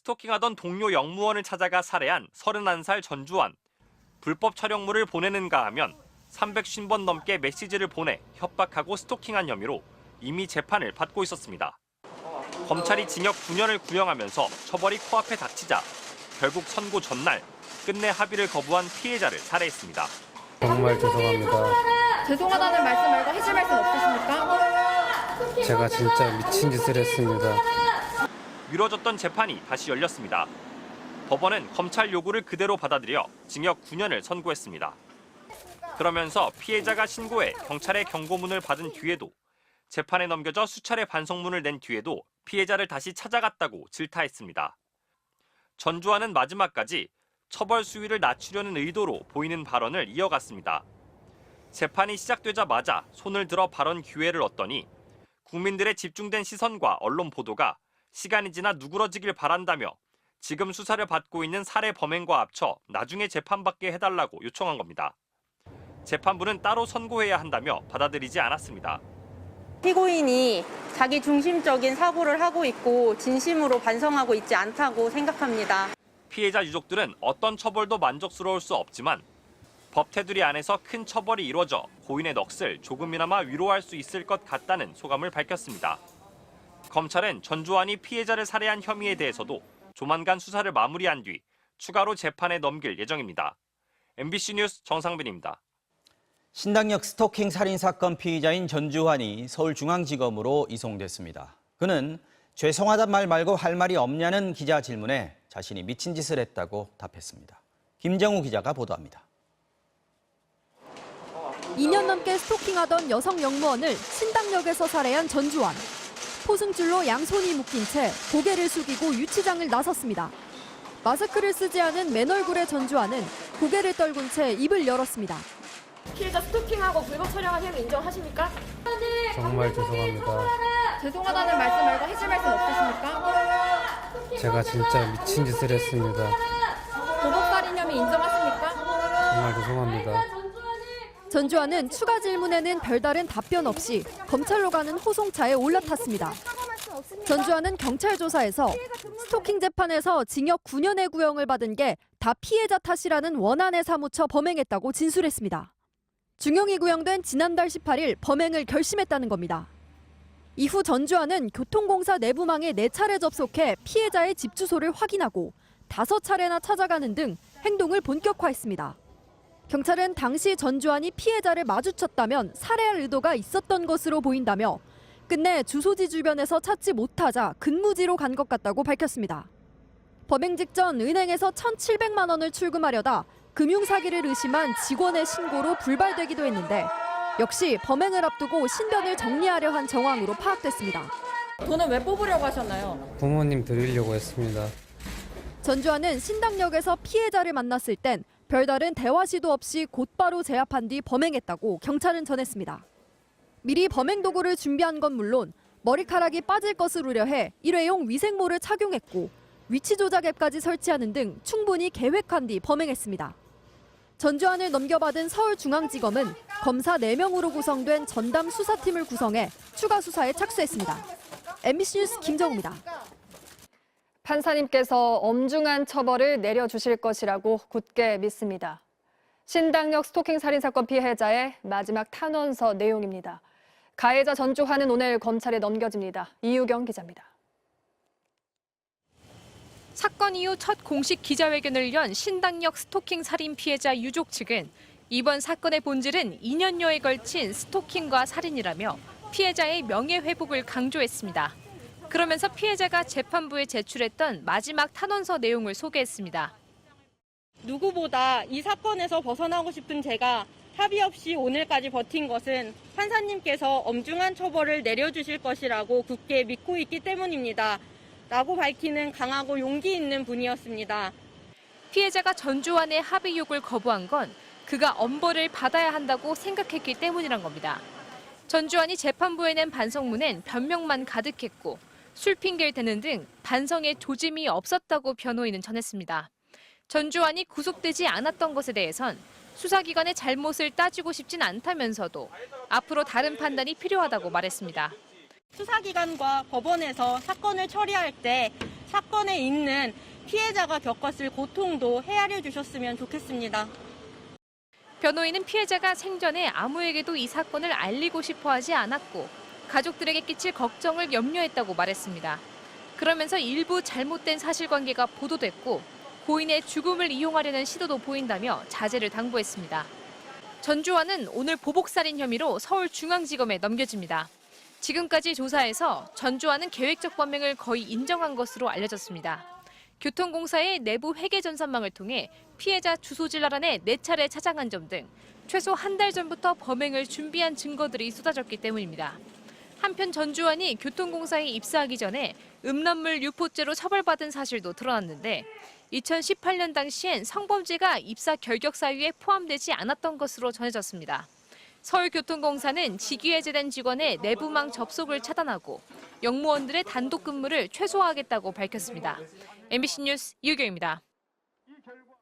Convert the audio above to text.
스토킹하던 동료 영무원을 찾아가 살해한 31살 전주환. 불법 촬영물을 보내는가 하면 350번 넘게 메시지를 보내 협박하고 스토킹한 혐의로 이미 재판을 받고 있었습니다. 검찰이 징역 9년을 구형하면서 처벌이 코앞에 닥치자 결국 선고 전날 끝내 합의를 거부한 피해자를 살해했습니다. 정말 죄송합니다. 죄송하다는 말씀 말고 해줄 말씀 없으십니까? 제가 진짜 미친 짓을 했습니다. 미뤄졌던 재판이 다시 열렸습니다. 법원은 검찰 요구를 그대로 받아들여 징역 9년을 선고했습니다. 그러면서 피해자가 신고해 경찰의 경고문을 받은 뒤에도 재판에 넘겨져 수차례 반성문을 낸 뒤에도 피해자를 다시 찾아갔다고 질타했습니다. 전주환은 마지막까지 처벌 수위를 낮추려는 의도로 보이는 발언을 이어갔습니다. 재판이 시작되자마자 손을 들어 발언 기회를 얻더니 국민들의 집중된 시선과 언론 보도가 시간이 지나 누그러지길 바란다며 지금 수사를 받고 있는 살해 범행과 합쳐 나중에 재판받게 해달라고 요청한 겁니다. 재판부는 따로 선고해야 한다며 받아들이지 않았습니다. 피고인이 자기 중심적인 사고를 하고 있고 진심으로 반성하고 있지 않다고 생각합니다. 피해자 유족들은 어떤 처벌도 만족스러울 수 없지만 법 테두리 안에서 큰 처벌이 이루어져 고인의 넋을 조금이나마 위로할 수 있을 것 같다는 소감을 밝혔습니다. 검찰은 전주환이 피해자를 살해한 혐의에 대해서도 조만간 수사를 마무리한 뒤 추가로 재판에 넘길 예정입니다. MBC 뉴스 정상빈입니다. 신당역 스토킹 살인 사건 피의자인 전주환이 서울중앙지검으로 이송됐습니다. 그는 죄송하단 말 말고 할 말이 없냐는 기자 질문에 자신이 미친 짓을 했다고 답했습니다. 김정우 기자가 보도합니다. 2년 넘게 스토킹하던 여성 영무원을 신당역에서 살해한 전주환. 포승줄로 양손이 묶인 채 고개를 숙이고 유치장을 나섰습니다. 마스크를 쓰지 않은 맨얼굴의 전주환은 고개를 떨군 채 입을 열었습니다. 피해자 스토킹하고 불법 촬영한 혐의 인정하십니까? 정말 죄송합니다. 죄송하다는 말씀 말고 해줄 말씀 없으십니까? 제가 진짜 미친 짓을 했습니다. 도덕살인 혐의 인정하십니까? 정말 죄송합니다. 전주환은 추가 질문에는 별다른 답변 없이 검찰로 가는 호송차에 올라탔습니다. 전주환은 경찰 조사에서 스토킹 재판에서 징역 9년의 구형을 받은 게 다 피해자 탓이라는 원한에 사무쳐 범행했다고 진술했습니다. 중형이 구형된 지난달 18일 범행을 결심했다는 겁니다. 이후 전주환은 교통공사 내부망에 4차례 접속해 피해자의 집 주소를 확인하고 5차례나 찾아가는 등 행동을 본격화했습니다. 경찰은 당시 전주환이 피해자를 마주쳤다면 살해할 의도가 있었던 것으로 보인다며 끝내 주소지 주변에서 찾지 못하자 근무지로 간 것 같다고 밝혔습니다. 범행 직전 은행에서 1,700만 원을 출금하려다 금융사기를 의심한 직원의 신고로 불발되기도 했는데 역시 범행을 앞두고 신변을 정리하려 한 정황으로 파악됐습니다. 돈은 왜 뽑으려고 하셨나요? 부모님 드리려고 했습니다. 전주환은 신당역에서 피해자를 만났을 땐 별다른 대화 시도 없이 곧바로 제압한 뒤 범행했다고 경찰은 전했습니다. 미리 범행 도구를 준비한 건 물론 머리카락이 빠질 것을 우려해 일회용 위생모를 착용했고 위치 조작 앱까지 설치하는 등 충분히 계획한 뒤 범행했습니다. 전주환을 넘겨받은 서울중앙지검은 검사 4명으로 구성된 전담 수사팀을 구성해 추가 수사에 착수했습니다. MBC 뉴스 김정우입니다. 판사님께서 엄중한 처벌을 내려주실 것이라고 굳게 믿습니다. 신당역 스토킹 살인 사건 피해자의 마지막 탄원서 내용입니다. 가해자 전주환은 오늘 검찰에 넘겨집니다. 이유경 기자입니다. 사건 이후 첫 공식 기자회견을 연 신당역 스토킹 살인 피해자 유족 측은 이번 사건의 본질은 2년여에 걸친 스토킹과 살인이라며 피해자의 명예회복을 강조했습니다. 그러면서 피해자가 재판부에 제출했던 마지막 탄원서 내용을 소개했습니다. 누구보다 이 사건에서 벗어나고 싶은 제가 합의 없이 오늘까지 버틴 것은 판사님께서 엄중한 처벌을 내려주실 것이라고 굳게 믿고 있기 때문입니다. 라고 밝히는 강하고 용기 있는 분이었습니다. 피해자가 전주환의 합의 요구를 거부한 건 그가 엄벌을 받아야 한다고 생각했기 때문이란 겁니다. 전주환이 재판부에 낸 반성문엔 변명만 가득했고 술 핑계를 대는 등 반성에 조짐이 없었다고 변호인은 전했습니다. 전주환이 구속되지 않았던 것에 대해선 수사기관의 잘못을 따지고 싶진 않다면서도 앞으로 다른 판단이 필요하다고 말했습니다. 수사기관과 법원에서 사건을 처리할 때 사건에 있는 피해자가 겪었을 고통도 헤아려 주셨으면 좋겠습니다. 변호인은 피해자가 생전에 아무에게도 이 사건을 알리고 싶어 하지 않았고 가족들에게 끼칠 걱정을 염려했다고 말했습니다. 그러면서 일부 잘못된 사실관계가 보도됐고 고인의 죽음을 이용하려는 시도도 보인다며 자제를 당부했습니다. 전주환은 오늘 보복살인 혐의로 서울중앙지검에 넘겨집니다. 지금까지 조사에서 전주환은 계획적 범행을 거의 인정한 것으로 알려졌습니다. 교통공사의 내부 회계 전산망을 통해 피해자 주소지를 알아내 4차례 찾아간 점 등 최소 한 달 전부터 범행을 준비한 증거들이 쏟아졌기 때문입니다. 한편 전주환이 교통공사에 입사하기 전에 음란물 유포죄로 처벌받은 사실도 드러났는데 2018년 당시엔 성범죄가 입사 결격 사유에 포함되지 않았던 것으로 전해졌습니다. 서울교통공사는 직위해제된 직원의 내부망 접속을 차단하고 영무원들의 단독 근무를 최소화하겠다고 밝혔습니다. MBC 뉴스 이유경입니다.